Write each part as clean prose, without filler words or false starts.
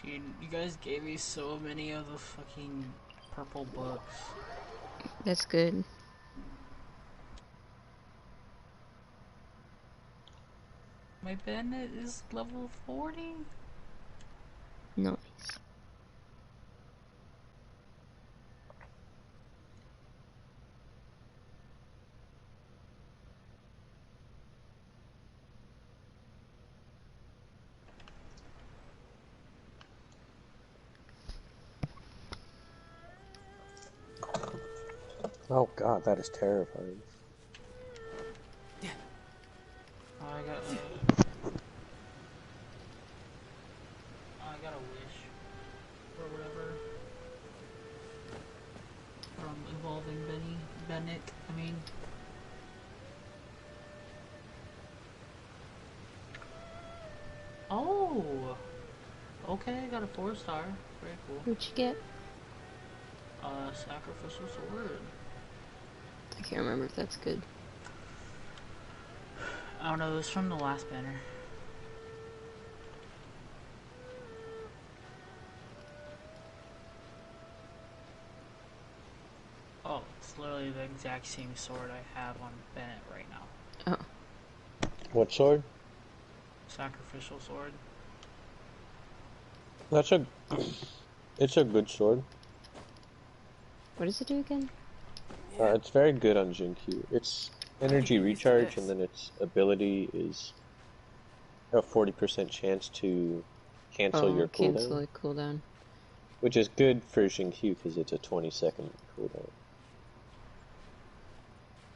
Dude, you guys gave me so many of the fucking purple books. That's good. My Bennett is level 40? Nice. Oh god, that is terrifying. I got a wish. Or whatever. From Evolving Bennett, I mean. Oh! Okay, I got a 4-star. Very cool. What'd you get? Sacrificial Sword. I can't remember if that's good. I don't know, it was from the last banner. Oh, it's literally the exact same sword I have on Bennett right now. Oh. What sword? Sacrificial Sword. It's a good sword. What does it do again? It's very good on Jinkyu. Its energy recharge and then its ability is a 40% chance to cancel your cooldown. Cancel a cooldown. Which is good for Jinkyu because it's a 20-second cooldown.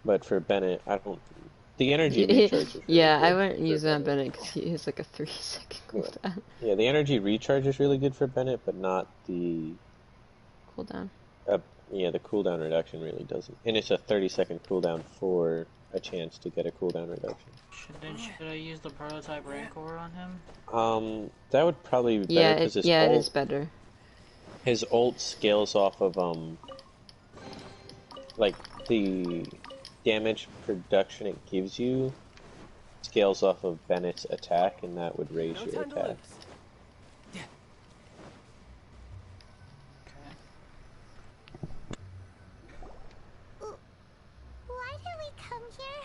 But for Bennett, I don't... The energy recharge is really yeah, good I wouldn't use that on Bennett. Bennett because he has like a 3-second cooldown. Yeah, the energy recharge is really good for Bennett, but not the... Cooldown. Yeah, the cooldown reduction really doesn't. And it's a 30-second cooldown for a chance to get a cooldown reduction. Should I use the prototype Rancor on him? That would probably be better because it is better. His ult scales off of, like, the damage production it gives you scales off of Bennett's attack, and that would raise your attack. Why did we come here?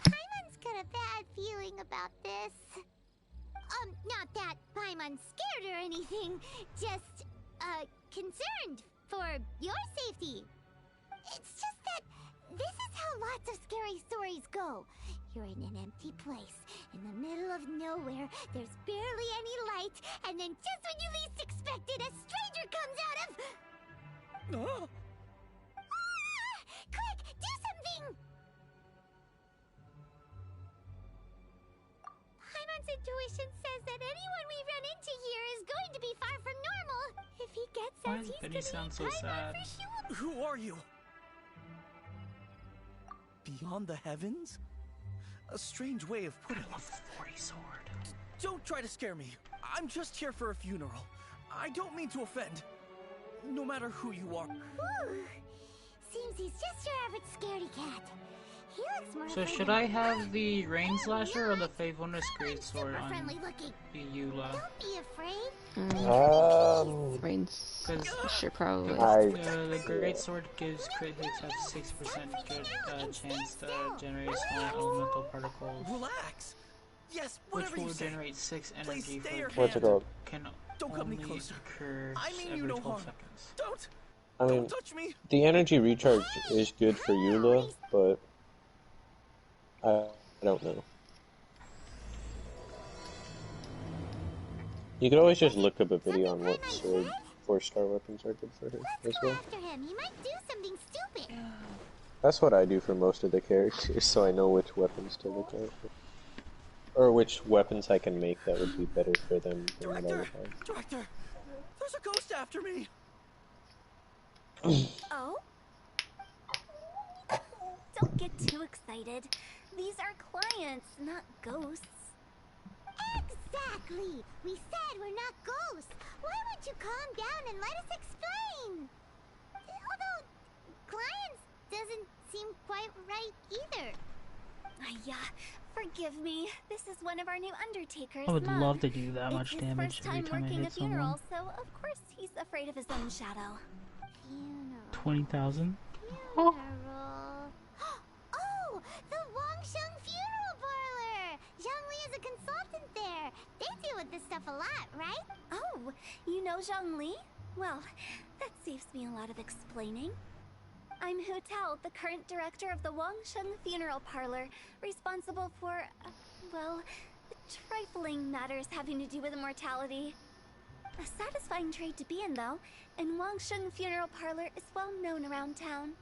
Paimon's got a bad feeling about this. Not that Paimon's scared or anything, just, concerned for your safety. It's just that this is how lots of scary stories go. You're in an empty place, in the middle of nowhere, there's barely any light, and then just when you least expect it, a stranger comes out of... Oh. Quick, do something! Paimon's intuition says that anyone we run into here is going to be far from normal. If he gets Why us, does he's Benny gonna sound eat so Paimon sad? for sure. Who are you? Beyond the heavens? A strange way of putting it. I love the 40 sword. Don't try to scare me. I'm just here for a funeral. I don't mean to offend. No matter who you are. Ooh. Seems he's just your average scaredy cat. He looks more So afraid should than I a have dog. the Rain Slasher or the Faithfulness Paimon's Greatsword super on friendly looking. the Eula? Don't be afraid. Rains. Because Sure, probably. the Greatsword gives crit hits have 6% chance to generate small elemental particles, Relax. Yes, which whatever will you say. generate 6 energy Please stay for your What's it hand. called? can Don't come only any closer. occur I mean you every no 12 harm. seconds. Don't. I mean, Don't touch me. the energy recharge is good for Eula, but I don't know. You could always just look up a video on what sword 4-star weapons are good for her as Let's go well. after him. He might do something stupid. That's what I do for most of the characters, so I know which weapons to look at. Or which weapons I can make that would be better for them than what I would have. Director, there's a ghost after me. Oh? Don't get too excited. These are clients, not ghosts. Exactly! We said we're not ghosts. Why won't you calm down and let us explain? Although, clients doesn't seem quite right either. Yeah, Forgive me. This is one of our new undertakers, I would Mug. love to do that much It's damage his every first time time I working a hit someone. funeral, so of course he's afraid of his own shadow. 20,000? Funeral. Oh, the Wangsheng Funeral Parlor! Zhongli is a consultant there. They deal with this stuff a lot, right? Oh, you know Zhongli? Well, that saves me a lot of explaining. I'm Hutao, the current director of the Wangsheng Funeral Parlor, responsible for, well, trifling matters having to do with immortality. A satisfying trade to be in, though, and Wangsheng Funeral Parlor is well known around town.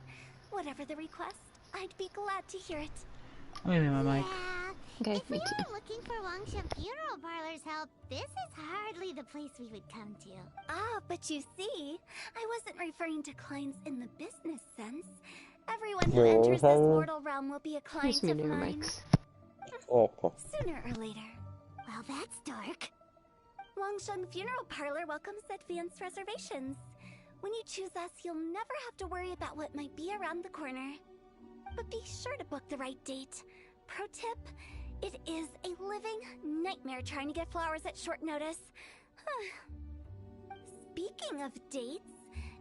Whatever the request, I'd be glad to hear it. I'm gonna mute my mic. Okay, If we me too. were looking for Wangsheng Funeral Parlor's help, this is hardly the place we would come to. Ah, but you see, I wasn't referring to clients in the business sense. Everyone who Wait, what was enters that this again? mortal realm will be a client Just of muting your mine. mics. Okay. Sooner or later. Well, that's dark. Wangsheng Funeral Parlor welcomes advanced reservations. When you choose us, you'll never have to worry about what might be around the corner. But be sure to book the right date. Pro tip, it is a living nightmare trying to get flowers at short notice. Speaking of dates,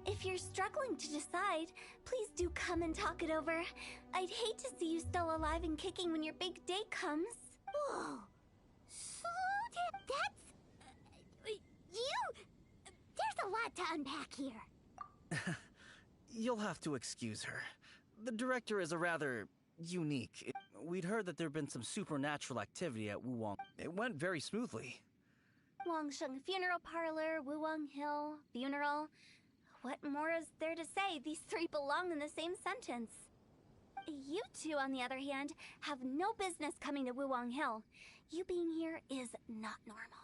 if you're struggling to decide, please do come and talk it over. I'd hate to see you still alive and kicking when your big day comes. Whoa. So that's... you... There's a lot to unpack here. You'll have to excuse her. The director is a rather unique. We'd heard that there'd been some supernatural activity at Wuwang. It went very smoothly. Wangsheng Funeral Parlor, Wuwang Hill, funeral. What more is there to say? These three belong in the same sentence. You two, on the other hand, have no business coming to Wuwang Hill. You being here is not normal.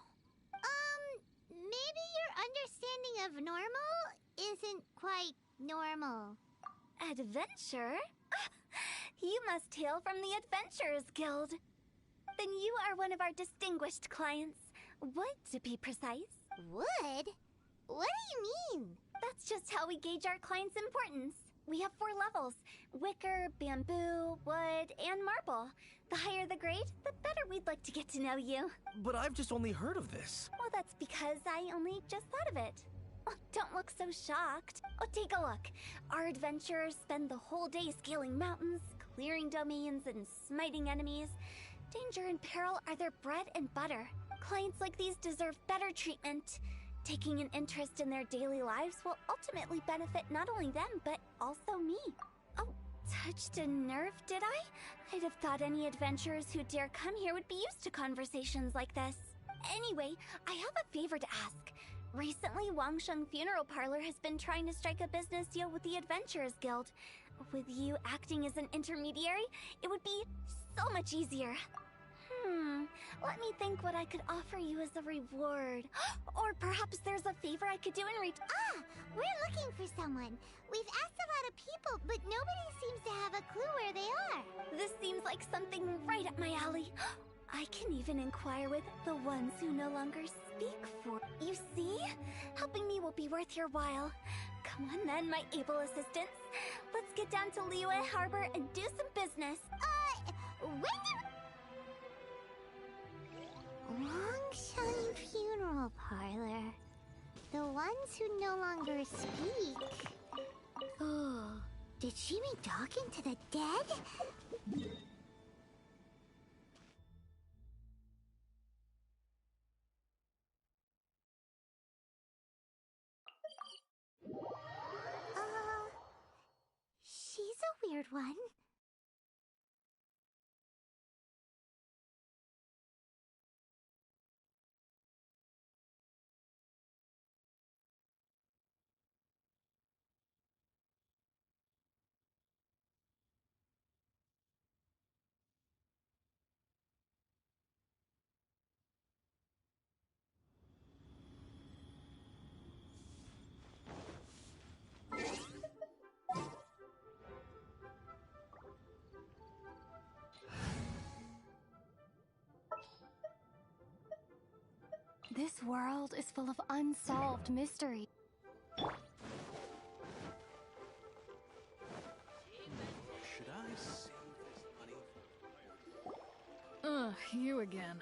Maybe your understanding of normal isn't quite normal. Adventure? You must hail from the Adventurers Guild. Then you are one of our distinguished clients. Wood, to be precise. Wood? What do you mean? That's just how we gauge our clients' importance. We have 4 levels: wicker, bamboo, wood, and marble. The higher the grade, the better we'd like to get to know you. But I've just only heard of this. Well, that's because I only just thought of it. Oh, don't look so shocked. Oh, take a look. Our adventurers spend the whole day scaling mountains, clearing domains, and smiting enemies. Danger and peril are their bread and butter. Clients like these deserve better treatment. Taking an interest in their daily lives will ultimately benefit not only them, but also me. Oh, touched a nerve, did I? I'd have thought any adventurers who dare come here would be used to conversations like this. Anyway, I have a favor to ask. Recently, Wangsheng Funeral Parlor has been trying to strike a business deal with the Adventurers Guild. With you acting as an intermediary, it would be so much easier. Let me think what I could offer you as a reward. Or perhaps there's a favor I could do in return. Ah, we're looking for someone. We've asked a lot of people, but nobody seems to have a clue where they are. This seems like something right up my alley. I can even inquire with the ones who no longer speak for. You see? Helping me will be worth your while. Come on then, my able assistants. Let's get down to Liyue Harbor and do some business. Wangsheng Funeral Parlor. The ones who no longer speak. Oh, did she mean talking to the dead? She's a weird one. This world is full of unsolved mystery. Should I save this money? You again.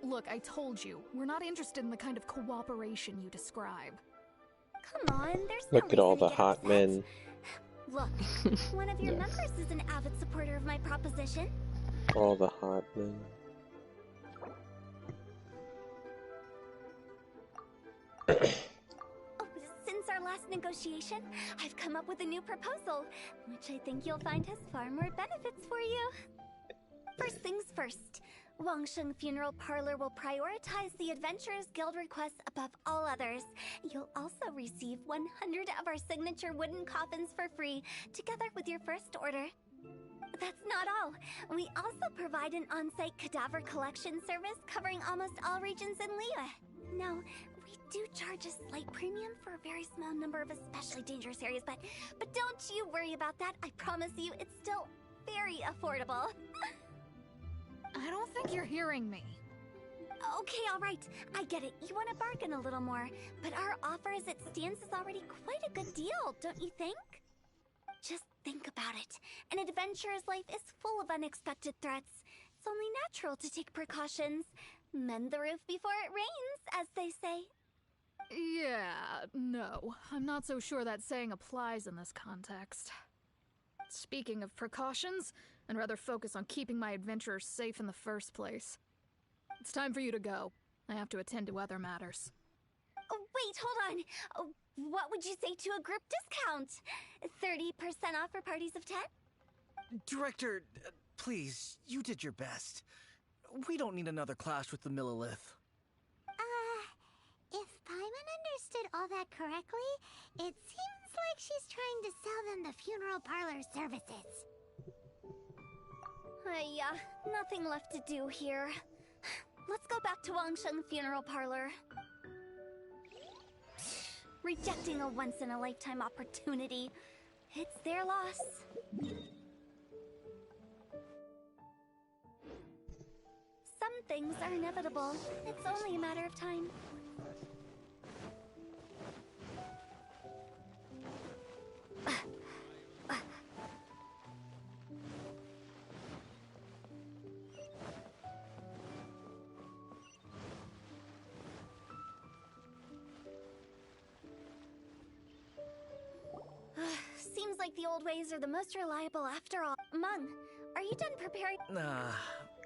Look, I told you, we're not interested in the kind of cooperation you describe. Come on, there's Look no at all reason the to get hot upset. men. Look, one of your Yes. members is an avid supporter of my proposition. All the hot men. Oh, since our last negotiation, I've come up with a new proposal, which I think you'll find has far more benefits for you. First things first, Wangsheng Funeral Parlor will prioritize the Adventurers Guild requests above all others. You'll also receive 100 of our signature wooden coffins for free, together with your first order. That's not all. We also provide an on-site cadaver collection service covering almost all regions in Liyue. Now, we do charge a slight premium for a very small number of especially dangerous areas, but don't you worry about that. I promise you, it's still very affordable. I don't think you're hearing me. Okay, all right. I get it. You want to bargain a little more, but our offer as it stands is already quite a good deal, don't you think? Just think about it. An adventurer's life is full of unexpected threats. It's only natural to take precautions. Mend the roof before it rains, as they say. Yeah, no. I'm not so sure that saying applies in this context. Speaking of precautions, I'd rather focus on keeping my adventurers safe in the first place. It's time for you to go. I have to attend to other matters. Oh, wait, hold on. Oh, what would you say to a group discount? 30% off for parties of 10? Director, please, you did your best. We don't need another clash with the Millilith. If Paimon understood all that correctly, it seems like she's trying to sell them the funeral parlor services. Nothing left to do here. Let's go back to Wangsheng Funeral Parlor. Rejecting a once-in-a-lifetime opportunity. It's their loss. Some things are inevitable. It's only a matter of time. Seems like the old ways are the most reliable after all. Mung, are you done preparing?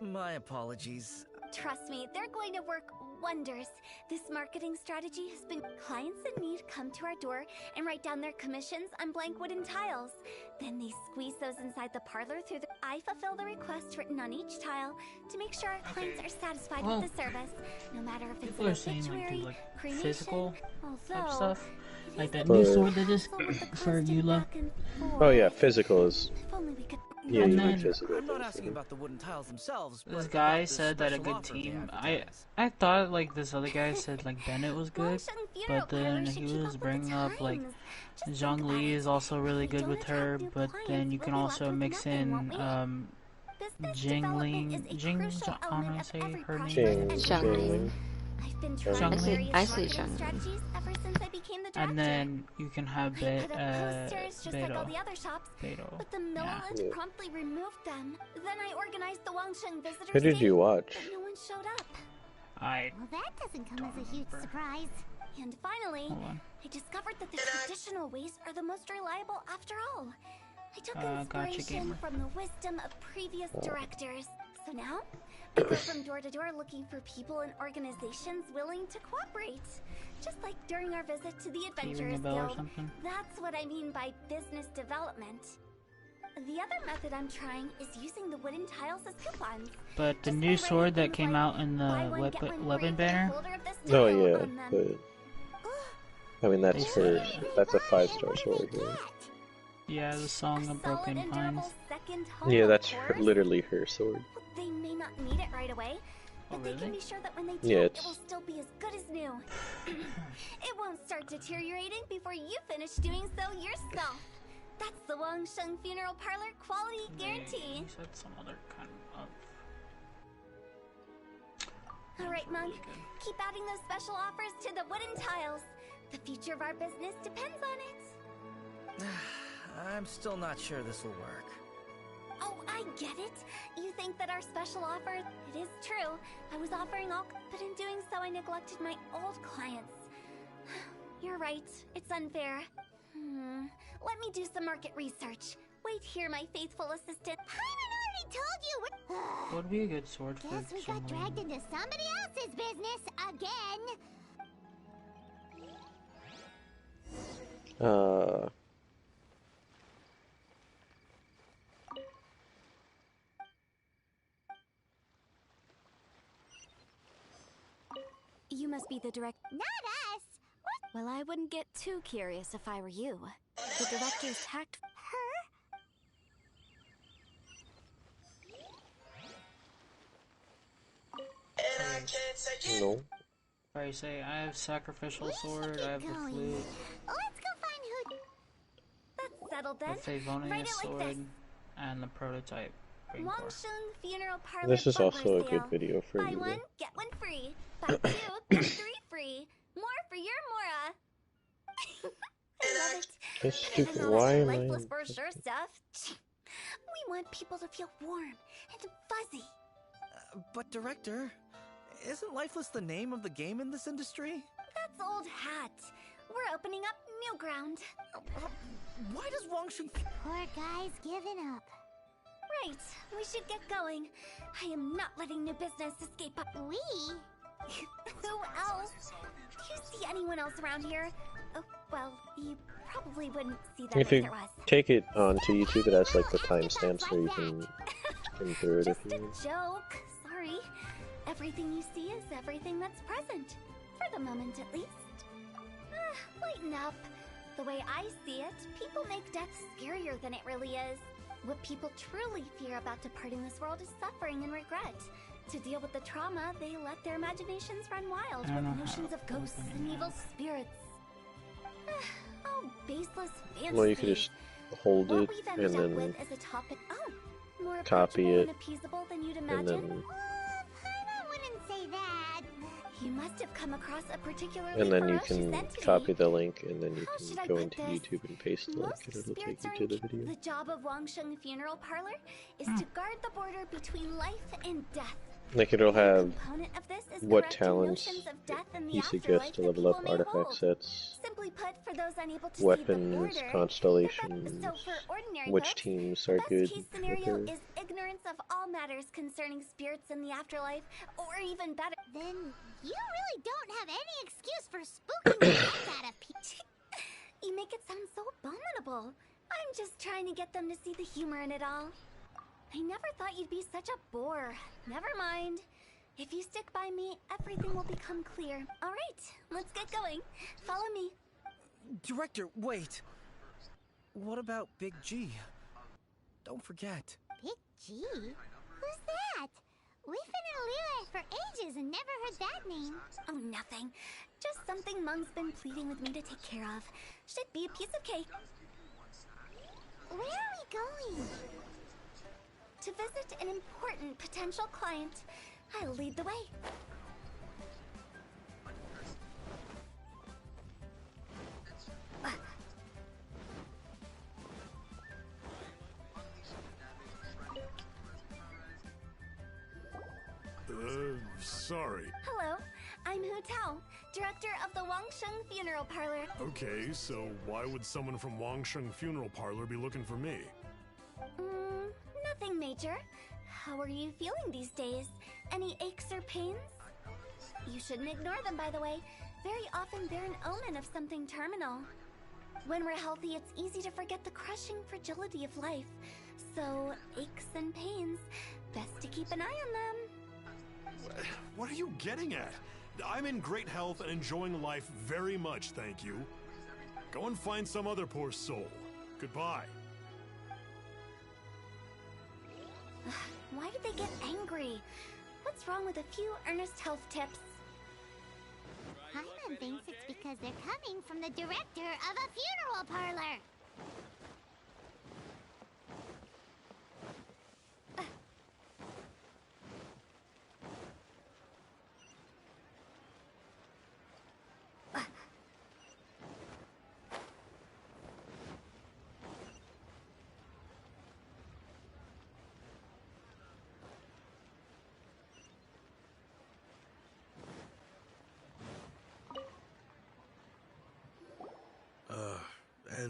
My apologies. Trust me, they're going to work wonders. This marketing strategy has been... Clients in need come to our door and write down their commissions on blank wooden tiles. Then they squeeze those inside the parlor through the... I fulfill the requests written on each tile to make sure our clients are satisfied with the service, no matter if it's People an are saying like obituary, do like cremation, physical type although... stuff, like that For- new sword they just for Eula. Oh yeah, physical is... If only we could... Yeah, And you then- need physical. I'm not things, asking yeah. about the wooden tiles themselves, This but guy about the said that a special good offer they team. advertise. I thought like this other guy said like Bennett was good, Wangsheng Funeral but then Parlor should he keep was up with bringing the up like times. Just think Zhang about Li it. is also really If we good don't with her, attract new but clients, then you we'll can be also left with mix nothing, in won't we? Business development is a crucial I don't know element how of to say every her prosperous name. enterprise. Jingling. I've been Zhang trying Li. various I say marketing Zhang Li. strategies ever since I became the director. And then you can have I put up posters just like all the other shops, Beto. but the Yeah. Millilith Yeah. promptly removed them. Then I organized the Wangsheng Visitors Who did Day, you watch? but no one showed up. Well, that doesn't come as a huge surprise. And finally, Hold on. I discovered that the traditional ways are the most reliable after all. I took Gotcha, inspiration gamer. from the wisdom of previous directors. So now, I go from door to door looking for people and organizations willing to cooperate. Just like during our visit to the Can you ring Adventurers a bell or Guild. something? That's what I mean by business development. The other method I'm trying is using the wooden tiles as coupons. But the Just new by sword writing that things came like, out in "Buy the one, get one weapon free for the banner, holder of this Oh tile" yeah, on them. but I mean that's her. That's a 5-star sword. Yeah, yeah, the Song of Broken solid and Pines. durable second home, yeah of that's her, course. literally her sword. They may not need it right away, Oh, but they can really? be sure that when they do, Yeah, it it's- will still be as good as new. It won't start deteriorating before you finish doing so yourself. That's the Wangsheng Funeral Parlor quality guarantee. You said some other kind of. All right, Monk. Keep adding those special offers to the wooden tiles. The future of our business depends on it. I'm still not sure this will work. Oh, I get it. You think that our special offer... It is true. I was offering all... But in doing so, I neglected my old clients. You're right. It's unfair. Let me do some market research. Wait here, my faithful assistant. Paimon already told you we're... What would be a good sword for Guess we got dragged into somebody else's business again. You must be the direct. Not us. Well, I wouldn't get too curious if I were you. The director's tact. No. Alright, say I have sacrificial sword, I have the going. flute, Let's go find who... That's settled then. the Favonius Write it like sword, this. and the prototype ring core. Wangsheng Funeral Parlor This is butler also a good sale. video for Buy you. one, get one free. Buy two, get three free. More for your Mora. I love it. That's stupid. And all Why that am I? lifeless brochure stuff. We want people to feel warm and fuzzy. But Director, isn't Lifeless the name of the game in this industry? That's old hat. We're opening up new ground. Why does Wangsheng... Poor guy's given up. Right, we should get going. I am not letting new business escape. We? Who else? Do you see anyone else around here? Oh, well, you probably wouldn't see that If if you there was. take it onto YouTube, it has like the timestamps where you can skim through it if Just you a need. joke. Sorry. Everything you see is everything that's present. For the moment, at least. Lighten up. The way I see it, people make death scarier than it really is. What people truly fear about departing this world is suffering and regret. To deal with the trauma, they let their imaginations run wild I don't know with how notions of to ghosts open it and now. evil spirits. Oh, baseless fantasies. Well, you could just hold What it we've and ended up then with is a topic. Oh, more copy approachable it, and appeasable than you'd and imagine. then I wouldn't say that. You must have come across a particularly and then you ferocious can entity. copy the link, and then you How should can I go put into this? YouTube and paste the link, Most and it'll take spirits you are to the in video. The job of Wangsheng Funeral Parlor is to guard the border between life and death. Like it'll have Component of this is what correcting talents notions of death and the he suggests afterlife to that level up people may artifact hold. sets, Simply put, for those unable to see the weapons, border, constellations, so for ordinary which folks, teams the are best good case with scenario her. is ignorance of all matters concerning spirits in the afterlife, or even better. Then you really don't have any excuse for spooking the heck out of people. You make it sound so abominable. I'm just trying to get them to see the humor in it all. I never thought you'd be such a bore. Never mind. If you stick by me, everything will become clear. All right, let's get going. Follow me. Director, wait! What about Big G? Don't forget. Big G? Who's that? We've been in Lille for ages and never heard that name. Oh, nothing. Just something Mung's been pleading with me to take care of. Should be a piece of cake. Where are we going? To visit an important potential client. I'll lead the way. Sorry. Hello, I'm Hutao, director of the Wangsheng Funeral Parlor. Okay, so why would someone from Wangsheng Funeral Parlor be looking for me? Nothing major. How are you feeling these days? Any aches or pains? You shouldn't ignore them, by the way. Very often they're an omen of something terminal. When we're healthy, it's easy to forget the crushing fragility of life. So, aches and pains, best to keep an eye on them. What are you getting at? I'm in great health and enjoying life very much, thank you. Go and find some other poor soul. Goodbye. Why do they get angry? What's wrong with a few earnest health tips? Hyman thinks it's because they're coming from the director of a funeral parlor.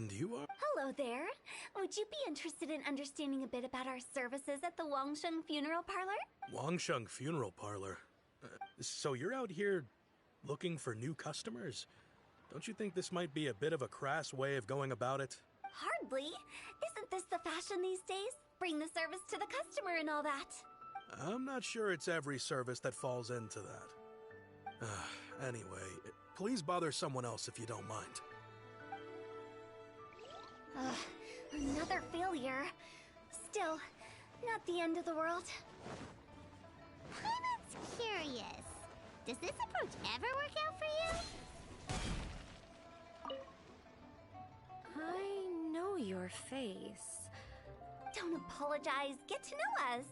And you are? Hello there. Would you be interested in understanding a bit about our services at the Wangsheng Funeral Parlor? Wangsheng Funeral Parlor. So you're out here looking for new customers? Don't you think this might be a bit of a crass way of going about it? Hardly. Isn't this the fashion these days? Bring the service to the customer and all that. I'm not sure it's every service that falls into that. Anyway, please bother someone else if you don't mind. Another failure. Still, not the end of the world. Paimon's curious. Does this approach ever work out for you? I know your face. Don't apologize. Get to know us.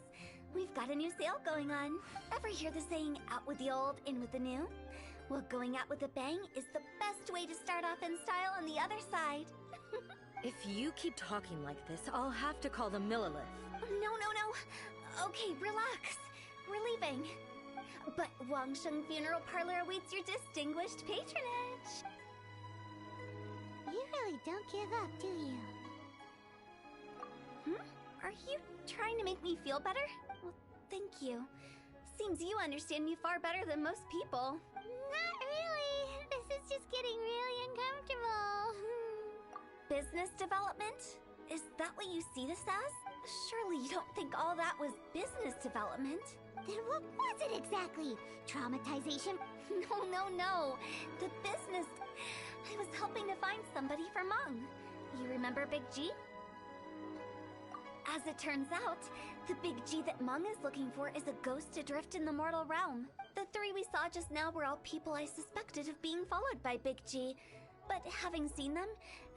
We've got a new sale going on. Ever hear the saying, out with the old, in with the new? Well, going out with a bang is the best way to start off in style on the other side. If you keep talking like this, I'll have to call the Millilith. No. Okay, relax. We're leaving. But Wangsheng Funeral Parlor awaits your distinguished patronage. You really don't give up, do you? Are you trying to make me feel better? Well, thank you. Seems you understand me far better than most people. Not really. This is just getting really uncomfortable. Business development? Is that what you see this as? Surely you don't think all that was business development? Then what was it exactly? Traumatization? No. The business... I was helping to find somebody for Meng. You remember Big G? As it turns out, the Big G that Meng is looking for is a ghost adrift in the mortal realm. The three we saw just now were all people I suspected of being followed by Big G. But having seen them,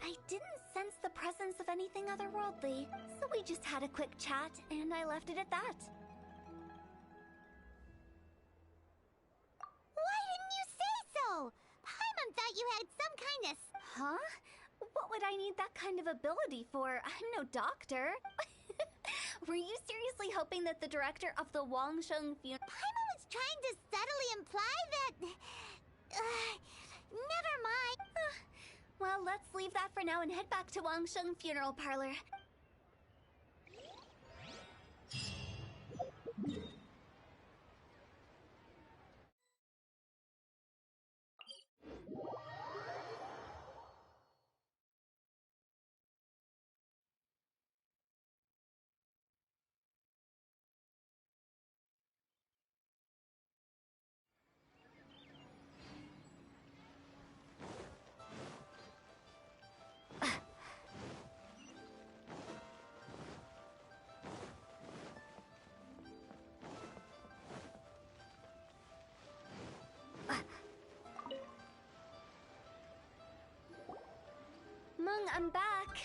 I didn't sense the presence of anything otherworldly. So we just had a quick chat, and I left it at that. Why didn't you say so? Paimon thought you had some kind of... Huh? What would I need that kind of ability for? I'm no doctor. Were you seriously hoping that the director of the Wangsheng Funeral... Paimon was trying to subtly imply that... never mind. Well, let's leave that for now and head back to Wangsheng Funeral Parlor. Meng, I'm back.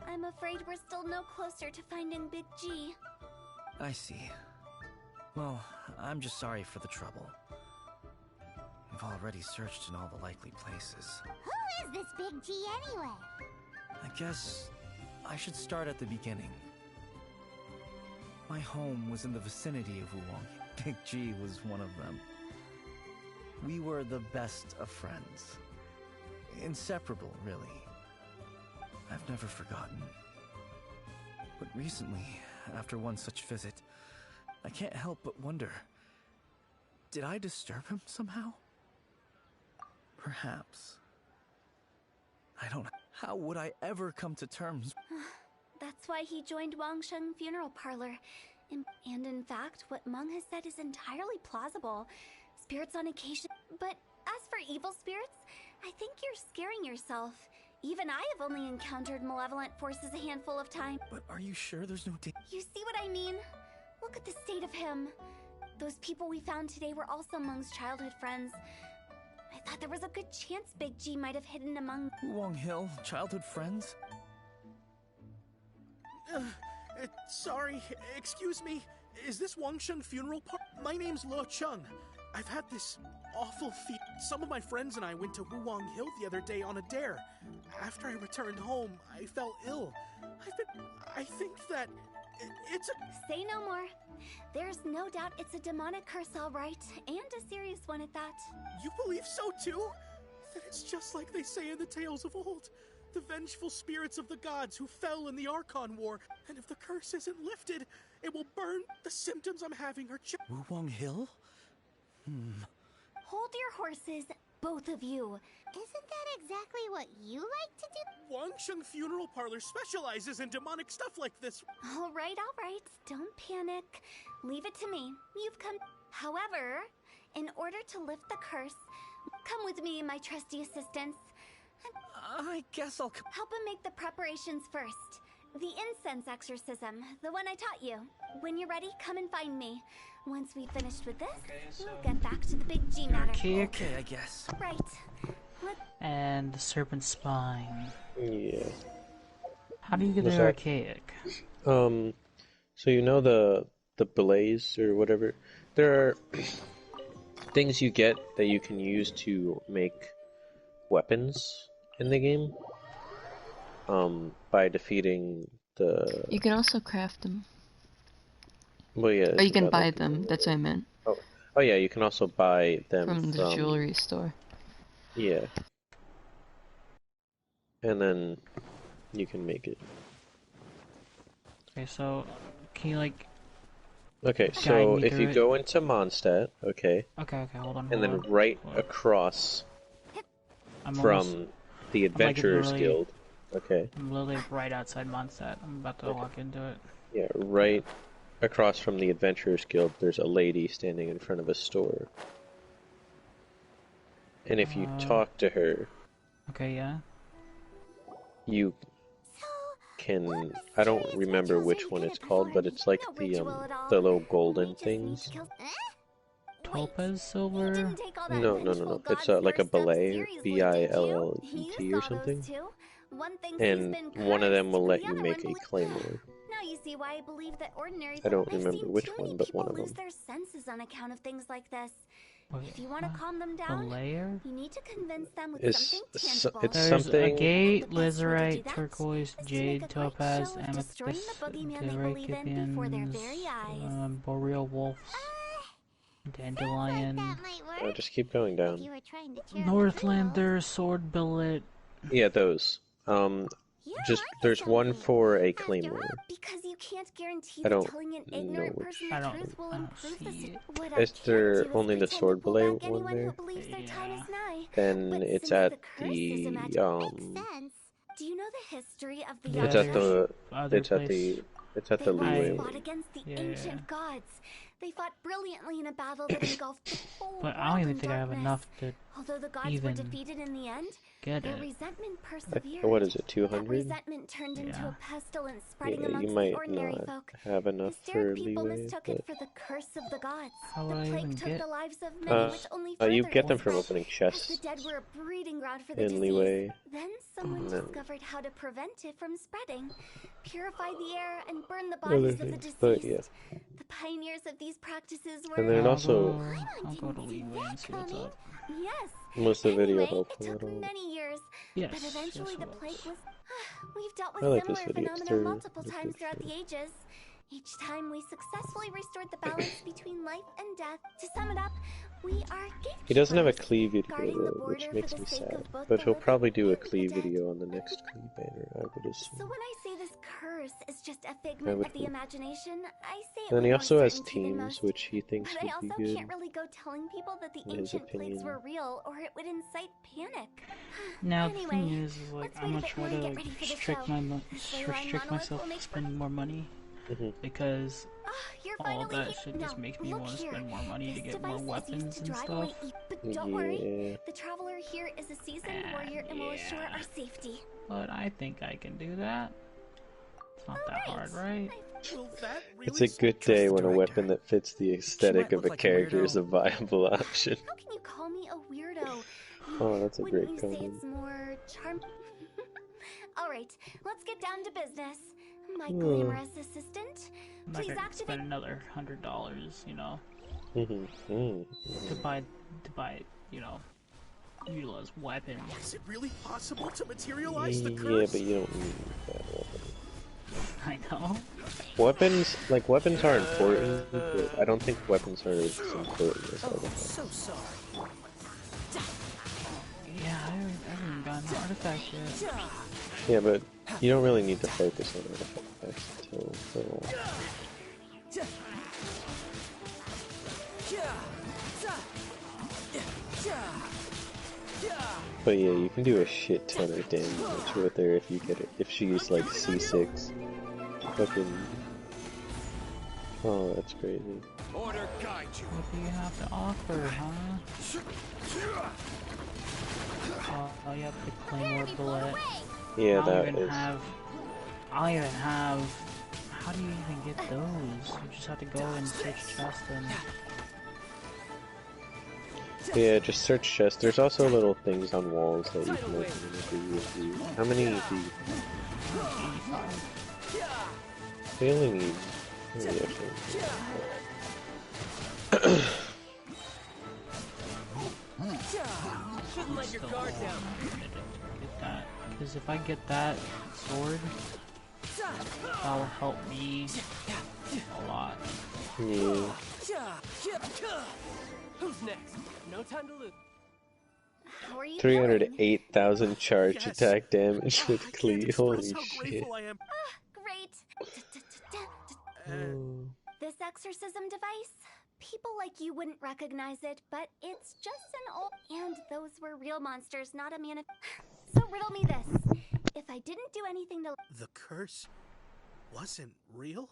I'm afraid we're still no closer to finding Big G. I see. Well, I'm just sorry for the trouble. We've already searched in all the likely places. Who is this Big G anyway? I guess I should start at the beginning. My home was in the vicinity of Wuwang. Big G was one of them. We were the best of friends. Inseparable, really. I've never forgotten. But recently, after one such visit, I can't help but wonder, did I disturb him somehow? Perhaps. I don't know. How would I ever come to terms? That's why he joined Wangsheng Funeral Parlor. And in fact, what Meng has said is entirely plausible. Spirits on occasion... But as for evil spirits, I think you're scaring yourself. Even I have only encountered malevolent forces a handful of times. But are you sure there's no danger? You see what I mean? Look at the state of him. Those people we found today were also Meng's childhood friends. I thought there was a good chance Big G might have hidden among... Wuwang Hill, childhood friends? Sorry, excuse me. Is this Wangsheng Funeral Park? My name's Luo Chung. I've had this awful feat. Some of my friends and I went to Wuwang Hill the other day on a dare. After I returned home, I fell ill. I think that it's a... Say no more. There's no doubt it's a demonic curse, all right, and a serious one at that. You believe so too? Then it's just like they say in the tales of old. the vengeful spirits of the gods who fell in the Archon War, and if the curse isn't lifted, it will burn. The symptoms I'm having are just... Wuwang Hill? Hold your horses, both of you. Isn't that exactly what you like to do? Wangsheng Funeral Parlor specializes in demonic stuff like this. All right. Don't panic. Leave it to me. You've come. However, in order to lift the curse, come with me, my trusty assistants. I guess I'll... Help him make the preparations first. The incense exorcism, the one I taught you. When you're ready, come and find me. Once we've finished with this, we'll get back to the big G matter. Okay, I guess. Right. And the serpent spine. Yeah. How do you get Was the that- archaic? So you know the blaze or whatever? There are things you get that you can use to make weapons in the game. By defeating the... You can also craft them. Well, yeah. Or you can other buy people. them. That's what I meant. Oh yeah, you can also buy them From the jewelry store. Yeah. And then you can make it. Okay, so can you like? Okay, Guide so me if through you it. go into Mondstadt, okay, Okay, hold on. and then right across I'm from almost, the Adventurers literally- Guild, okay, I'm literally right outside Mondstadt. I'm about to walk into it. yeah, right across from the Adventurers Guild, there's a lady standing in front of a store. And if you talk to her, Okay, yeah. you can... I don't remember which one it's called, but it's like the little golden things. Topaz silver. No. It's like a ballet, B-I-L-L-E-T or something. And one of them will let you make a claymore. Now you see why I believe that ordinary I don't I've remember seen which too one, many but people one of lose them. their senses on account of things like this. Wait, If you want to calm them the down, layer? you need to convince them with It's something so- tangible. it's There's something- agate, The best way to do lazurite, that turquoise, is to make jade, a great topaz, show of destroying amethyst, the boogeyman they believe in before their very eyes. boreal wolves, dandelion, That might work. Just keep going If down. you were trying to cheer up the Northlander, sword billet. Yeah, those. Yeah, There's one for a After claymore. all, Because you can't guarantee I that don't telling an know ignorant which- person I the don't- truth will I don't improve the see it. What Is I can there do is only the pretend to sword pull belay back anyone one who there? believes their time is nigh. Then But it's since at the curse is the imagined- Makes sense. Do you know the history of the Yeah, It's at the other it's at place. the it's at They the once leeway fought one. against the Yeah. ancient gods. They fought brilliantly in a battle that engulfed the whole But world I don't even in think I have darkness. enough to Although the gods even were defeated in the end, get their it. resentment persevered. What is it, That 200? resentment turned into Yeah. a pestilence spreading Yeah, you amongst might the ordinary not folk. have enough for Hysteric people leeway, mistook but it for the curse of the gods. How the would I plague even took get- the lives of many, which only further you get them from spread, opening as chests the dead were a breeding ground for the in disease. leeway. Then someone and then discovered how to prevent it from spreading, purify the air, and burn the other bodies of the things. deceased. But yeah, The pioneers of these practices were and then I'll also go, Paimon I'll go to didn't see leeway and that see what's coming. up. yes. most of the video Anyway, help. it I took don't. many years, Yes. but eventually yes, the it plague was. was. We've dealt with I like this similar video. It's phenomena through multiple the times throughout the picture. ages. Each time we successfully restored the balance between life and death. To sum it up, we are He doesn't have a gatekeepers, cleave video guarding the though, which border makes for the me sake sad. of both But the he'll living probably do a and the cleave dead. video on the next cleave banner, I would assume. So when I say this curse is just a figment would of the hope. imagination, I say it And with he more also has certainty than teams, most. which he thinks But I would be also good. can't really go telling people that the in his ancient plagues opinion. were real, or it would incite panic. Now the Anyway, thing is like let's I'm wait gonna a bit try more to and get ready for the restrict show. my This ley line restrict monolith myself will from make spending more money Mhm. because Ah, you're all finally that here. shit just Now, makes me look want to here. spend more money to This get more device is used weapons to and drive stuff. away but don't worry. Yeah. The traveler here is a seasoned warrior and will assure yeah. our safety. But I think I can do that. It's not that hard, right? Will that really It's a good day when a director. weapon that fits the aesthetic might of a look like a character is a weirdo. viable option. How can you call me a weirdo? Oh, that's a Wouldn't great you say comment. it's more charm? All right, let's get down to business. My Hmm. glamorous assistant, I'm not please gonna activate. spend another $100, you know, Mm-hmm. to buy, you know, utilize weapons. Is it really possible to materialize the Yeah, curse? but you don't need that weapon. I know. Weapons are important, but I don't think weapons are as important as other things. So sorry. Yeah, I haven't gotten an artifact yet. Yeah, but you don't really need to focus on artifacts until little. But yeah, you can do a shit ton of damage with her if you get it. If she's like C6. Fucking. Oh, that's crazy. Order guide you. What do you have to offer, huh? Oh, you have the Claymore Bullet. Yeah, I that don't even is. have. I don't even have. How do you even get those? You just have to go and search chest and. Yeah, just search chest. There's also little things on walls that you can open if you use. How many do you? We only need. Shouldn't let your guard down. Get that, because if I get that sword, that will help me a lot. Yeah. Who's next? No time to lose. How are you 308,000 charge Yes. attack damage with I can't cleave. express Holy how shit. grateful I am. Great. Oh. This exorcism device, people like you wouldn't recognize it, but it's just an old... And those were real monsters, not a man. So riddle me this. If I didn't do anything to... The curse wasn't real?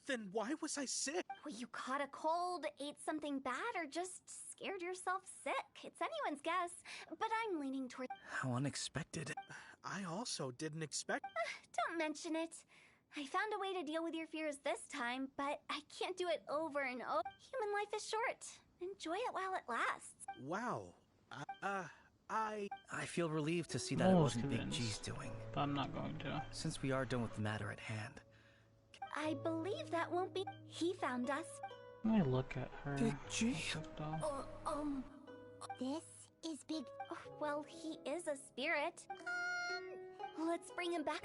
Then why was I sick? Well, you caught a cold, ate something bad, or just scared yourself sick. It's anyone's guess, but I'm leaning toward... How unexpected. I also didn't expect... Don't mention it. I found a way to deal with your fears this time, but I can't do it over and over. Human life is short. Enjoy it while it lasts. Wow. I feel relieved to see that it Almost wasn't Big convinced, G's doing. but I'm not going to. Since we are done with the matter at hand. I believe that won't be... He found us. Let me look at her. Big G? What's up, though? This is Big... Oh, well, he is a spirit. Let's bring him back.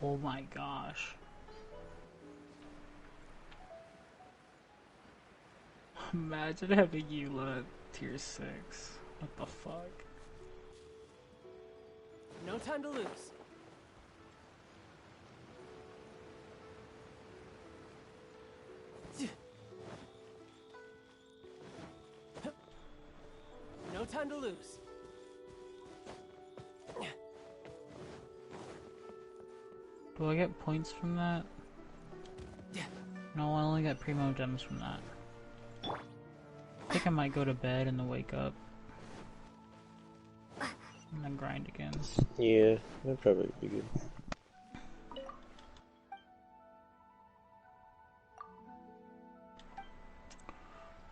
Oh my gosh. Imagine having Eula at tier 6. What the fuck? No time to lose. No time to lose. Do I get points from that? No, I only get primo gems from that. I think I might go to bed and then wake up. And then grind again. Yeah, that'd probably be good.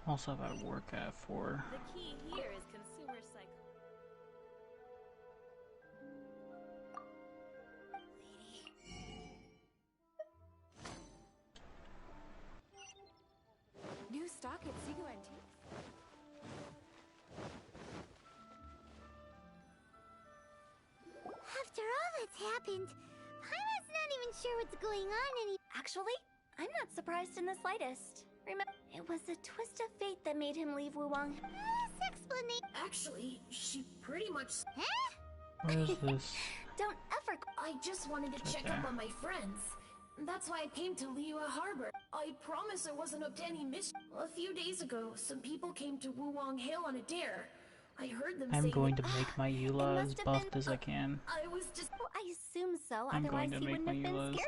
Also, if I work at 4. The key here is consumer psych. New stock at Sigo Antiques. After all that's happened, Paimon's not even sure what's going on Actually, I'm not surprised in the slightest. Remember, it was a twist of fate that made him leave Wuwang. This explanation... Actually, she pretty much... Huh? Where is this? Don't ever... I just wanted to check up on my friends. That's why I came to Liyue Harbor. I promise I wasn't up to any mischief. A few days ago, some people came to Wuwang Hill on a dare. I heard them I'm saying going that- to make my Eula as buffed as I can. I was just... Oh, I assume so, I'm otherwise going to he make wouldn't my have been Eula as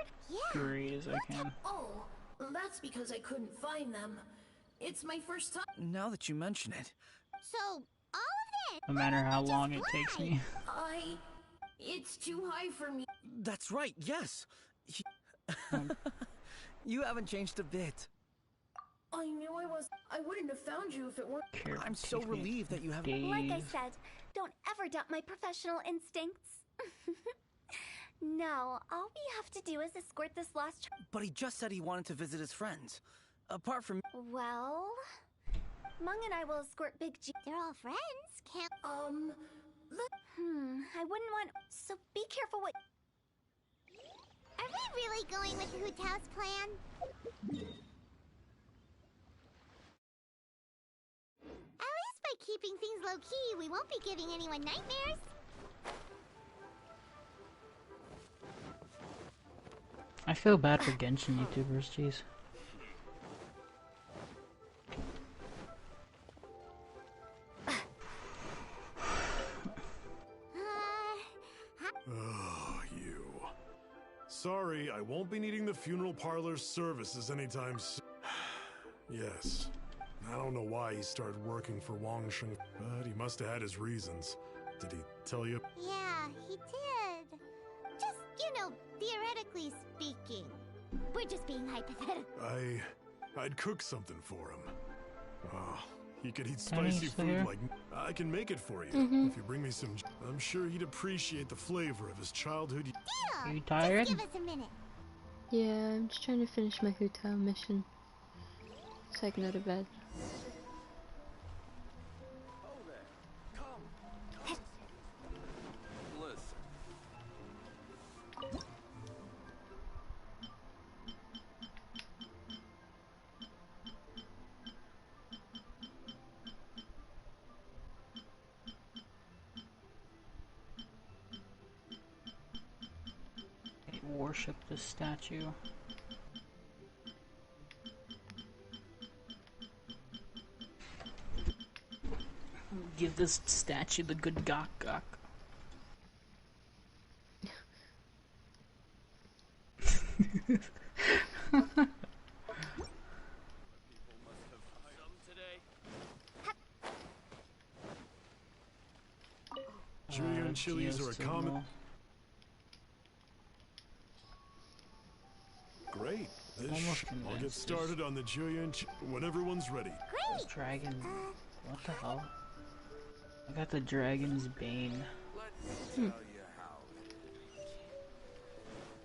scared. great as I can. Oh, that's because I couldn't find them. It's my first time. Now that you mention it, So, all of this... No matter how long it takes me. It's too high for me. that's right, yes! You haven't changed a bit. I knew I wouldn't have found you if it weren't... I'm so relieved that you have... Like I said, don't ever doubt my professional instincts. No, all we have to do is escort this lost... But he just said he wanted to visit his friends. Apart from... Well... Mung and I will escort Big G... They're all friends, can't... I wouldn't want... So be careful what... Are we really going with Hutao's plan? by keeping things low-key, we won't be giving anyone nightmares. I feel bad for Genshin YouTubers, jeez. Oh, you. Sorry, I won't be needing the funeral parlor's services anytime soon. Yes. I don't know why he started working for Wang Sheng, but he must have had his reasons. Did he tell you? Yeah, he did. Just, theoretically speaking. We're just being hypothetical. I'd cook something for him. Oh, he could eat Danny, spicy still food here? like... I can make it for you, if you bring me some... I'm sure he'd appreciate the flavor of his childhood... Deal! You tired? Just give us a minute. Yeah, I'm just trying to finish my Hutao mission. So I can go to bed. Oh there. Come. Listen. Worship the statue. Give this statue the good gok gok. Julian chilies are a common... Great. Almost I'll get convinced started on the Julian when everyone's ready. This dragon. What the hell? I got the dragon's bane.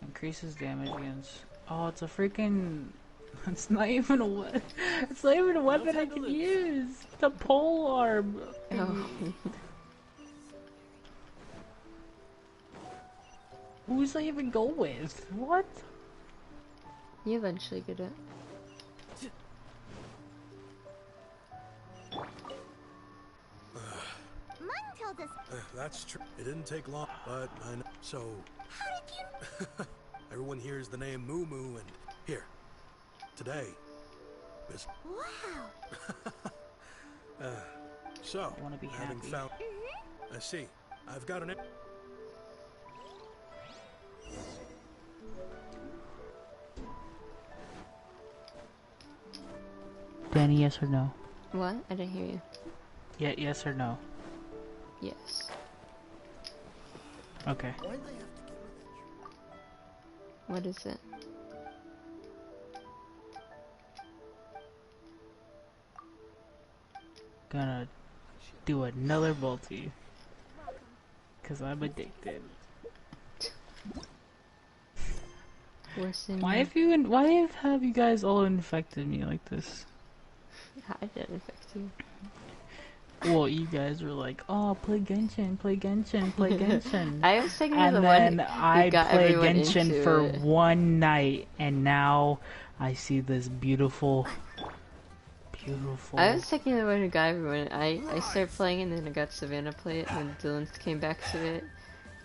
Increases damage against. Oh, it's a freaking. It's not even a. It's not even a weapon I can use. It's a pole arm. Oh. Who does I even go with? What? You eventually get it. Mun told us. That's true. It didn't take long, but I know. So, How did you? everyone hears the name Moo Moo, and here, today, is... Wow. So, I wanna be having happy. found... I see. I've got an... Danny, yes or no? What? I didn't hear you. Yeah, yes or no? Yes. Okay. What is it? Gonna do another multi. Cause I'm addicted. Why have you guys all infected me like this? I didn't infect you. Well, you guys were like, "Oh, play Genshin, play Genshin, play Genshin." I was thinking and the then one I got played everyone Genshin into for it. one night, and now I see this beautiful. I was taking the one who got everyone. I started playing and then I got Savannah play it, and then Dylan came back to it,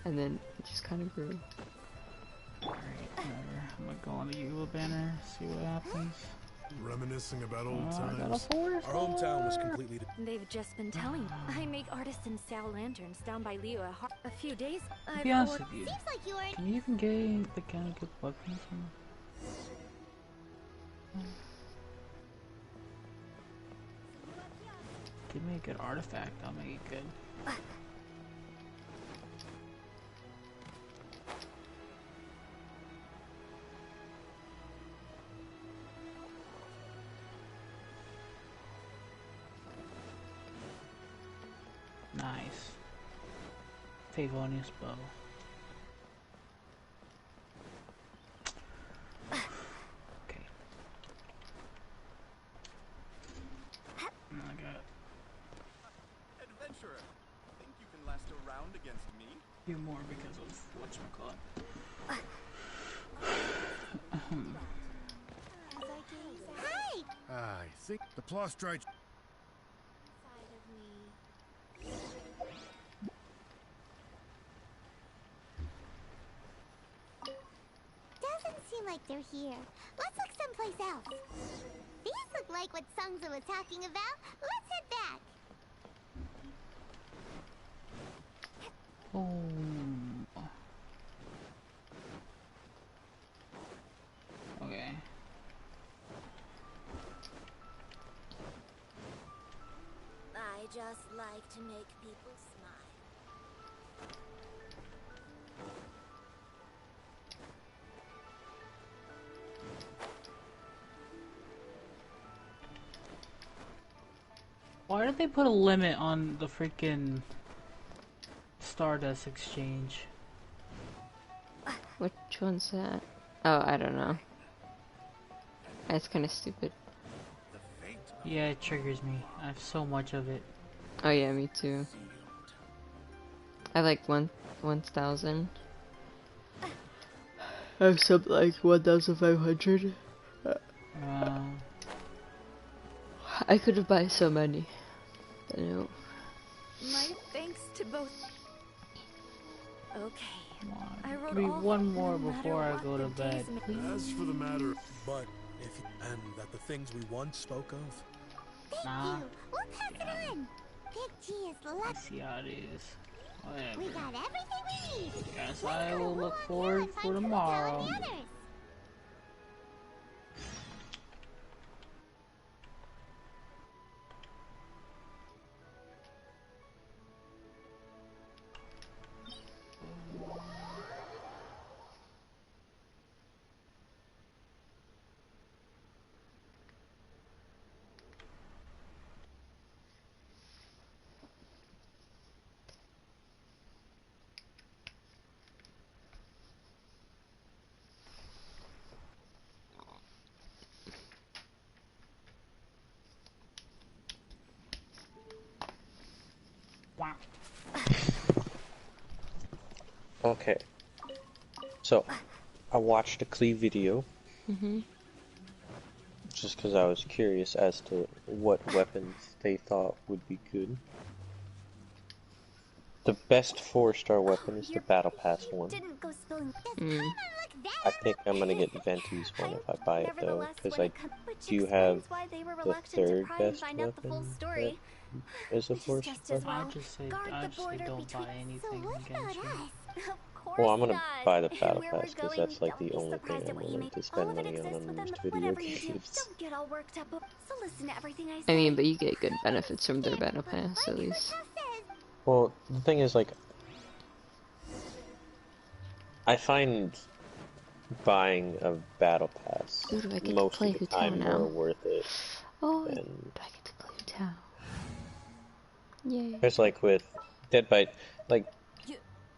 and then it just kind of grew. Alright, whatever. I'm gonna go on the Eula banner, see what happens. Reminiscing about old I got a times. forest. Our hometown was completely... They've just been telling. I make artisan style lanterns down by Leo a few days. To be honest with you, Seems like you were. can you even get the kind of good weapons from? Give me a good artifact, I'll make it good. Nice. Favonius bow. Okay. I got Adventurer, think you can last a round against me? you more because of whatchamacallit. Hi. I think the Plostrite... Side of me. after here. Let's look someplace else. These look like what Sungza was talking about. Let's head back. Oh. Okay. I just like to make people smile. Why did they put a limit on the freaking Stardust exchange? Which one's that? Oh, I don't know. That's kind of stupid. Yeah, it triggers me. I have so much of it. Oh yeah, me too. I like 1,000. I have something like 1,500. I could have bought so many. But no. My thanks to both. Okay. I wrote Give me all one more no matter before I what go to the bed, days may- please. As for the matter, But if and that the things we once spoke of. Thank Nah. you. We'll pass it on. Big G is I lucky. see how it is. Whatever. We got everything we need. Guess Let's I go to will look Wuhan forward and for find Hutao tomorrow. and the others. Okay. So, I watched a Clee video. Just because I was curious as to what weapons they thought would be good. The best 4-star weapon is the Battle Pass one. Didn't go spilling. I think I'm gonna get Venti's one if I buy it though, because I do have the third best weapon that is a 4-star. I just say don't buy anything against you. Well, I'm gonna buy the Battle Pass because that's like the only thing I'm willing to spend money on these video games. Don't get all worked up. So listen to everything I I say. mean, but you get good benefits from their battle pass at least. Well, the thing is, like, I find buying a Battle Pass Ooh, do I get to most play of the Hutao time now? more worth it Oh, than... do I get to play Hutao? Yay. Because, like, with Dead by... Like,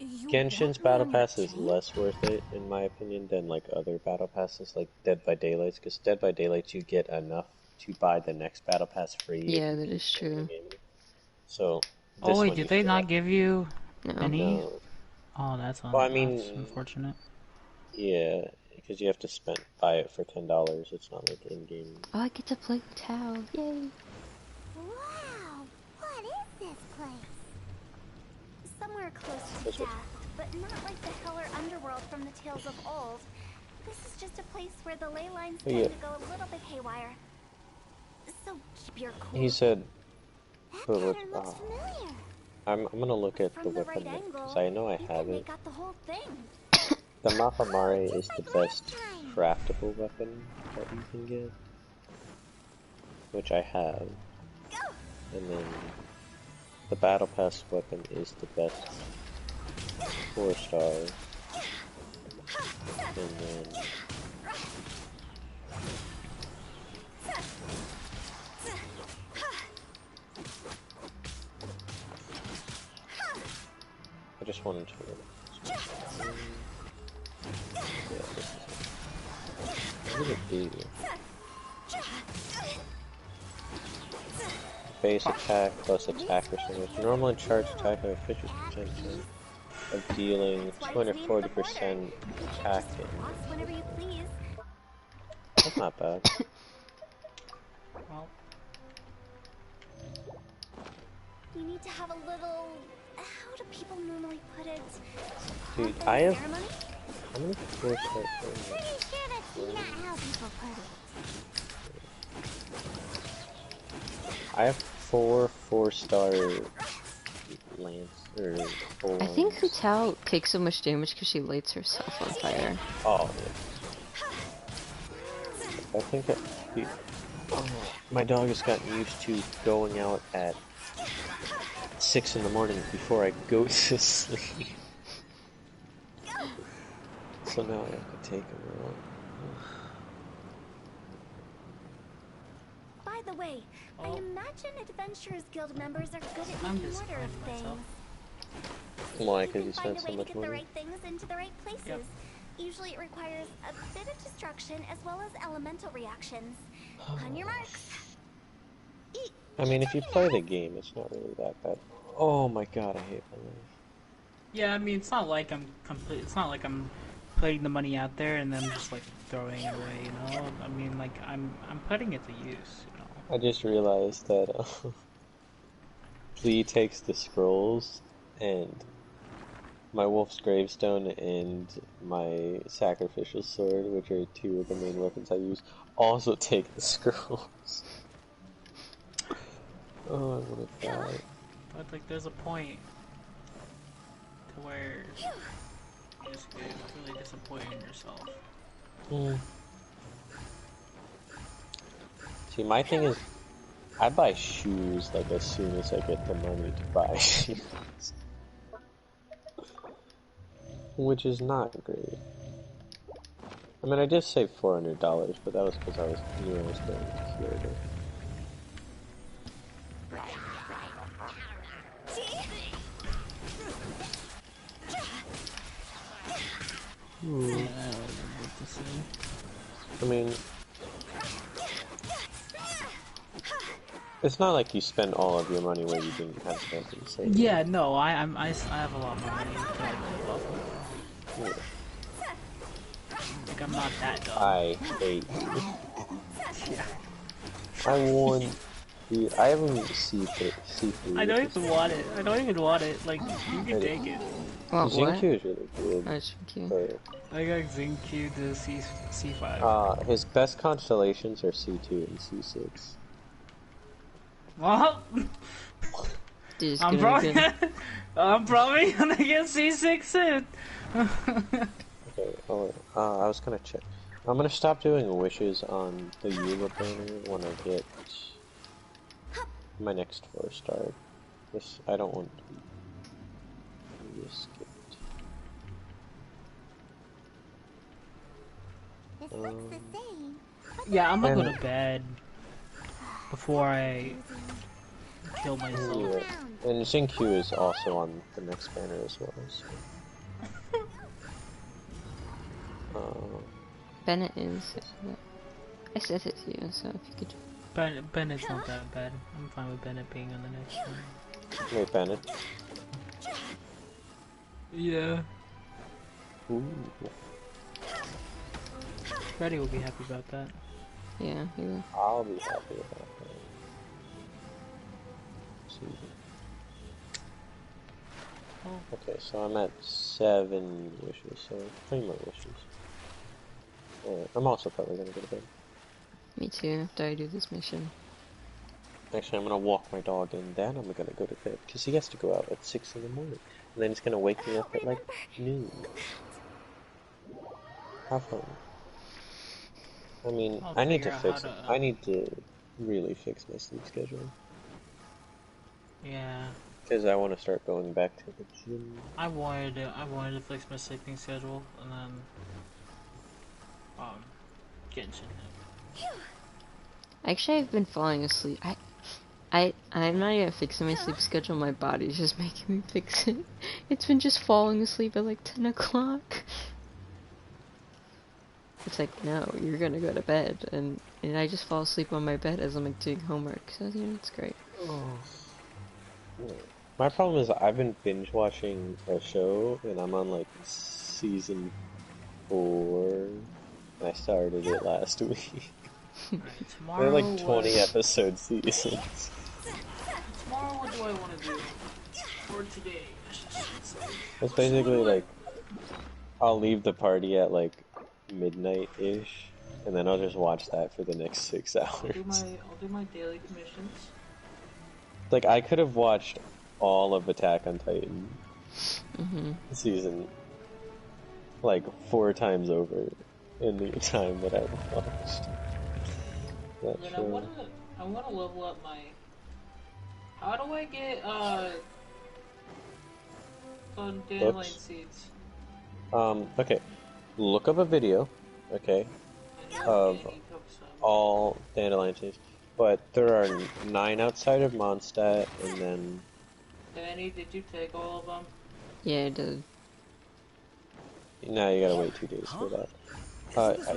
Genshin's Battle Pass is less worth it, in my opinion, than, like, other Battle Passes, like Dead by Daylight. Because Dead by Daylight, you get enough to buy the next Battle Pass free. Yeah, that is true. So... Oh wait, did they not give you any? No. Oh, that's Well, I mean, that's unfortunate. Yeah, because you have to buy it for $10. It's not like in-game. Oh, I get to play Hutao. Yay. Wow, what is this place? Somewhere close to death, but not like the hell or underworld from the tales of old. This is just a place where the ley lines tend to go a little bit haywire. So keep your cool. He said... That pattern looks familiar. I'm gonna look at the From the weapon right angle, because I know I you have can it. make out the whole thing. The Mahamare is the best craftable weapon that you can get, which I have. And then the Battle Pass weapon is the best 4-star. And then I just wanted to. Yeah, this is it. What did it do? Base attack plus attack percentage. Normal and charge attack have a 50% chance of dealing 240% attack. Whenever you please. That's not bad. Well, You need to have a little. How do people normally put it? Dude, Pomp I and have ceremony? How many 4-star Pretty sure that's not how people put it. I have 4-star lance or full I think ones. Hutao takes so much damage because she lights herself on fire. Oh, yeah. I think my dog has gotten used to going out at 6 in the morning before I go to sleep. So now I have to take him out. By the way, I imagine Adventurers Guild members are good at I'm making just order of playing myself. things. Why? You Because can you find spent a so way to much get the money? right things into the right places. Yep. Usually it requires a bit of destruction as well as elemental reactions. On your marks. I mean, if you play the game, it's not really that bad. Oh my god, I hate my life. Yeah, I mean, it's not like I'm It's not like I'm putting the money out there and then just like throwing it away. You know, I mean, like I'm putting it to use. You know. I just realized that Flea takes the scrolls, and my Wolf's Gravestone and my Sacrificial Sword, which are two of the main weapons I use, also take the scrolls. Oh, I wanna die. But like, there's a point to where you just get really disappointed in yourself. See, my thing is, I buy shoes like as soon as I get the money to buy shoes. Which is not great. I mean, I did save $400, but that was because I knew I was going to Kyoto. I mean, it's not like you spend all of your money where you didn't have something to save. Yeah, no, I have a lot more money to Yeah. Like, I'm not that dumb. I hate you. I won. Dude, I haven't seafood. I don't even want it. I don't even want it. Like, you can take it. What? Xingqiu is really good. That's cute. I got Xingqiu to C5. His best constellations are C2 and C6. Well, I'm probably gonna get C6 soon. Okay, I was gonna check. I'm gonna stop doing wishes on the Eula banner when I get my next 4-star. This, I don't want to be skipped. This looks the same. Yeah, I'm gonna go to bed before I kill myself. Yeah. And Xingqiu is also on the next banner as well. So. Bennett is. I said it to you, so if you could. Bennett's not that bad. I'm fine with Bennett being on the next one. Wait, Bennett? Yeah. Ooh. Freddy will be happy about that. Yeah, he will. I'll be happy about that. Okay, so I'm at 7 wishes, so 3 more wishes. I'm also probably gonna go to bed. Me too, after I do this mission. Actually, I'm gonna walk my dog and then I'm gonna go to bed, because he has to go out at 6 in the morning. And then he's gonna wake me up at like noon. Have fun. I mean, I need to fix it. I need to really fix my sleep schedule. Yeah. Because I want to start going back to the gym. I wanted to fix my sleeping schedule and then Genshin. Actually, I've been falling asleep. I'm not even fixing my sleep schedule. My body's just making me fix it. It's been just falling asleep at like 10 o'clock. It's like, no, you're gonna go to bed, and I just fall asleep on my bed as I'm like doing homework. So you know, it's great. Oh. My problem is I've been binge watching a show and I'm on like season 4 and I started it last week. They're like 20 episode seasons. Tomorrow, what do I want to do? Or today? It's basically like I'll leave the party at like midnight-ish, and then I'll just watch that for the next 6 hours. I'll do my daily commissions. Like, I could have watched all of Attack on Titan season like 4 times over in the time that I watched that Then show. I wanna level up my. How do I get dandelion seeds? Okay. Look up a video, okay, of all dandelion seeds. But there are 9 outside of Mondstadt, and then... Danny, did you take all of them? Yeah, I did. Now you gotta wait 2 days for that.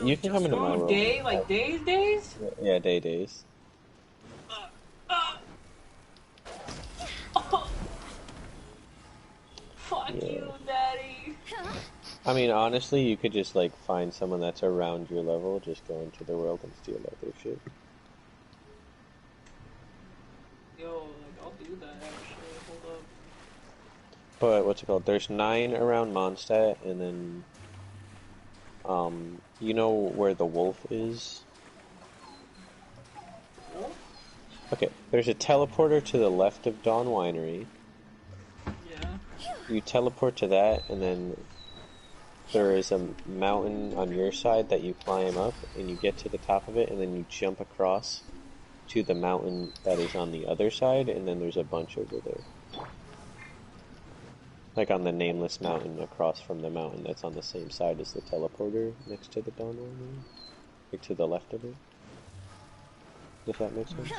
You can come into my room. Day? Like days? Yeah, days. Fuck you, Daddy! I mean, honestly, you could just, like, find someone that's around your level, just go into the world and steal all their shit. Yo, like, I'll do that, actually. Hold up. But, what's it called? There's 9 around Mondstadt, and then... you know where the wolf is? Wolf? Okay, there's a teleporter to the left of Dawn Winery. Yeah. You teleport to that, and then there is a mountain on your side that you climb up, and you get to the top of it, and then you jump across to the mountain that is on the other side, and then there's a bunch over there. Like on the nameless mountain across from the mountain that's on the same side as the teleporter next to the Dawn Winery. Like to the left of it. If that makes sense.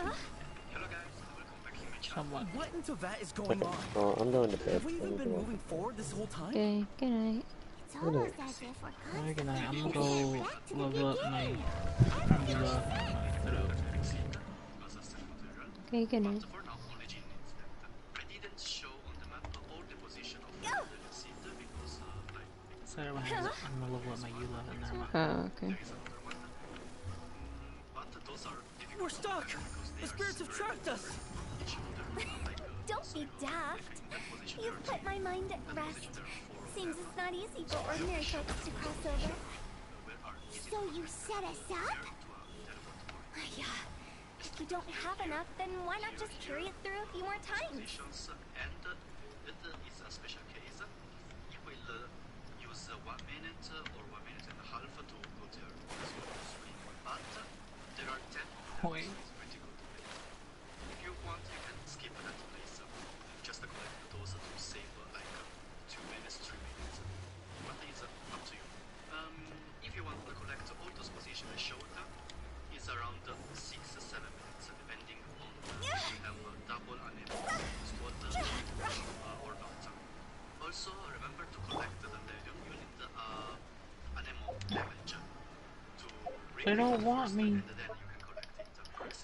Somewhat. What into that is going on? Well, I'm going to bed. Have we even been moving forward this whole time? Okay, good night. It's almost as if we're Alright, good night. I'm gonna constantly go back to the level up my Okay, good night. Sorry, I'm gonna level up my Eula and then Oh, okay. We're stuck! The spirits have trapped us! Don't be daft. You've put my mind at rest. Seems it's not easy for ordinary folks to cross over. So you set us up? Yeah. If you don't have enough, then why not just carry it through a few more times? point. They don't want me.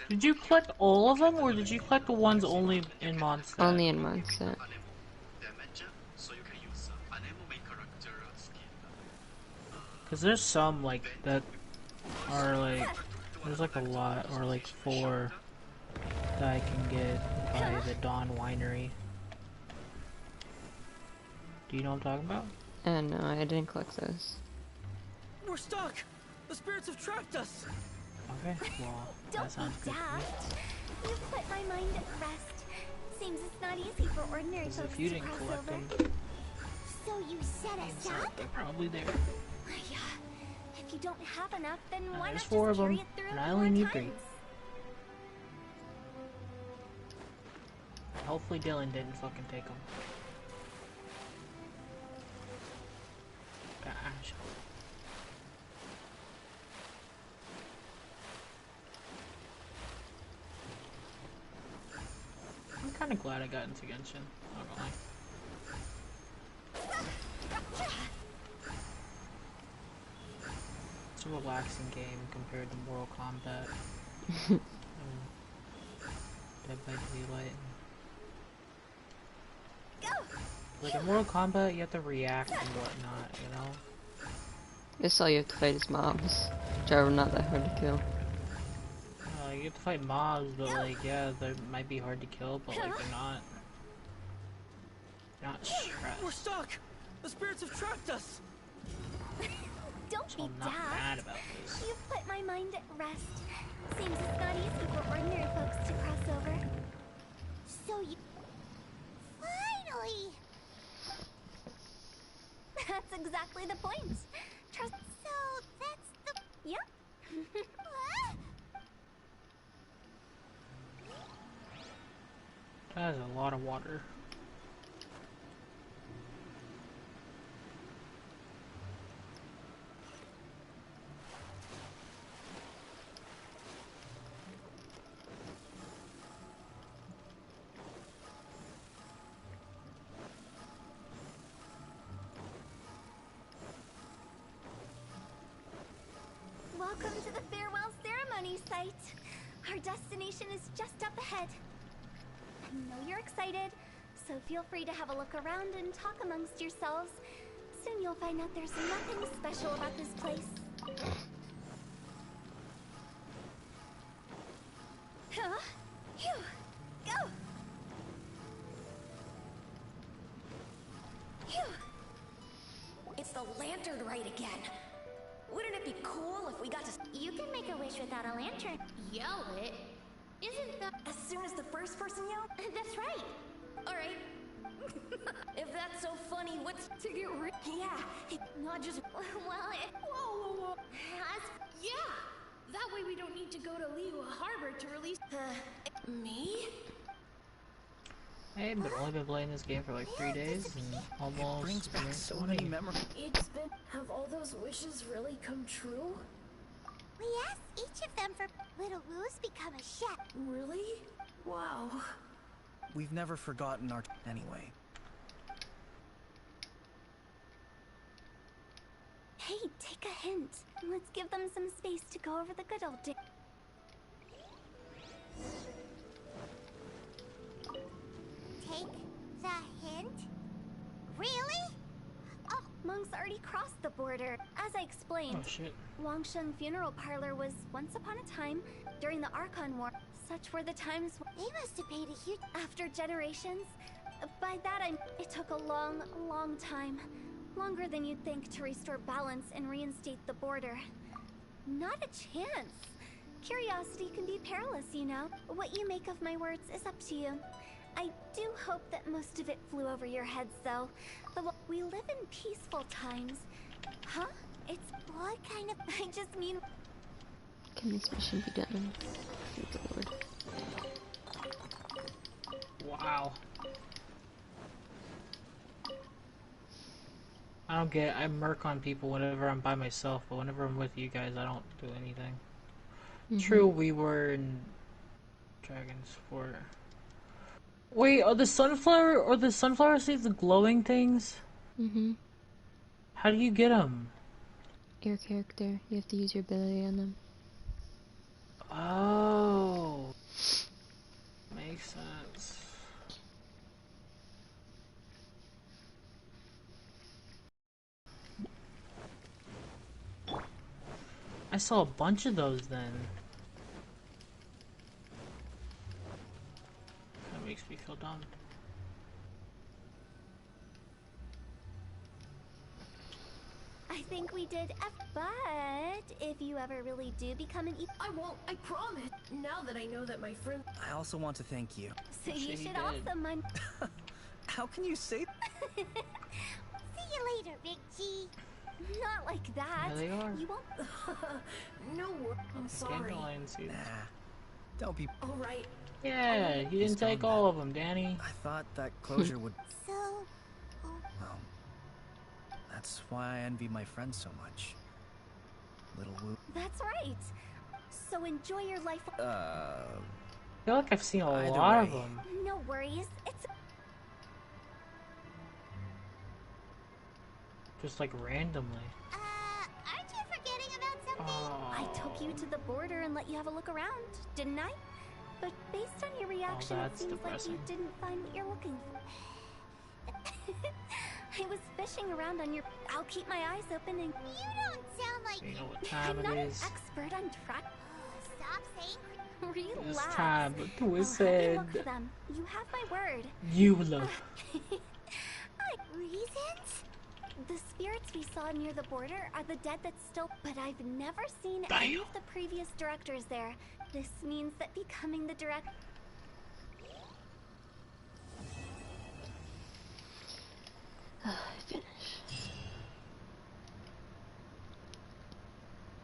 Did you collect all of them, or did you collect the ones only in Mondstadt? Only in Mondstadt. Because there's some, like, that are, like, there's, like, a lot, or, like, 4 that I can get by the Dawn Winery. Do you know what I'm talking about? No, I didn't collect those. We're stuck! The spirits have trapped us! Okay, well, that sounds good to me. You've put my mind at rest. Seems it's not easy for ordinary folks If you to didn't cross collect over. them, So you set us up? they're probably there. Yeah. If you don't have enough, then why There's not 4 just of carry them, it through and a I few only more need 3. times? Hopefully Dylan didn't fucking take them. Gosh. I'm kind of glad I got into Genshin, not gonna lie. It's a relaxing game compared to Mortal Kombat. Dead by Daylight. Like in Mortal Kombat, you have to react and whatnot, you know? That's all you have to fight is mobs, which are not that hard to kill. You have to fight mobs, but like, yeah, they might be hard to kill, but like, they're not stressed. We're stuck! The spirits have trapped us! Don't So be I'm not mad about this. You've put my mind at rest. Seems it's not easy for ordinary folks to cross over. So you... Finally! That's exactly the point. Trust. So that's the... Yep. What? That is a lot of water. Welcome to the farewell ceremony site. Our destination is just up ahead. I know you're excited, so feel free to have a look around and talk amongst yourselves. Soon you'll find out there's nothing special about this place. Huh? Phew. Go! Phew. It's the lantern rite again. Wouldn't it be cool if we got to... You can make a wish without a lantern. Yell it? Isn't that... As soon as the first person yelled? That's right. Alright. If that's so funny, what's... To get rid... Yeah, not just... Well, Whoa. Yeah! That way we don't need to go to Liyue Harbor to release... Me? Hey, but only been playing this game for like 3 days and almost Brings back so 20. many memories. It's been... Have all those wishes really come true? we asked each of them for Little Wu's become a chef. Really? Wow. We've never forgotten our... Anyway. Hey, take a hint. Let's give them some space to go over the good old days. Take the hint? Really? Oh, monks already crossed the border. As I explained, Oh shit. Wangsheng Funeral Parlor was once upon a time, during the Archon War, such were the times They must have paid a huge... after generations. By that it took a long, long time. Longer than you'd think to restore balance and reinstate the border. Not a chance. Curiosity can be perilous, you know. What you make of my words is up to you. I do hope that most of it flew over your heads, though. We live in peaceful times. Huh? It's what kind of... I just mean... Can this mission be done? Thank the Lord. Wow. I don't get it. I murk on people whenever I'm by myself, but whenever I'm with you guys, I don't do anything. True, we were in Dragon's Fort. Wait, are the sunflower seeds the glowing things? How do you get them? Your character, you have to use your ability on them. Oh, makes sense. I saw a bunch of those then. That makes me feel dumb. I think we did, but if you ever really do become an I won't, I promise. Now that I know that my friend... I also want to thank you. so you should also mind... How can you say... See you later, Big G. Not like that. There they are. You won't... No, I'm sorry. Dandelion seeds. Nah. Don't be... Alright. Yeah, you didn't take all of them, Danny. I thought that closure would... So... Well... That's why I envy my friends so much. Little Wu... That's right. So enjoy your life. I feel like I've seen a Either lot of way. them. No worries. It's... Just like randomly. aren't you forgetting about something? I took you to the border and let you have a look around, didn't I? But based on your reaction, it that's seems depressing. like you didn't find what you're looking for. I was fishing around on your... I'll keep my eyes open and... You don't sound like... You know what I'm time not it an is. expert on track... Stop saying... Relax. It's time to I'll help you listen. look for them. You have my word. You love. Reasons? The spirits we saw near the border are the dead that still... But I've never seen any of the previous directors there. This means that becoming the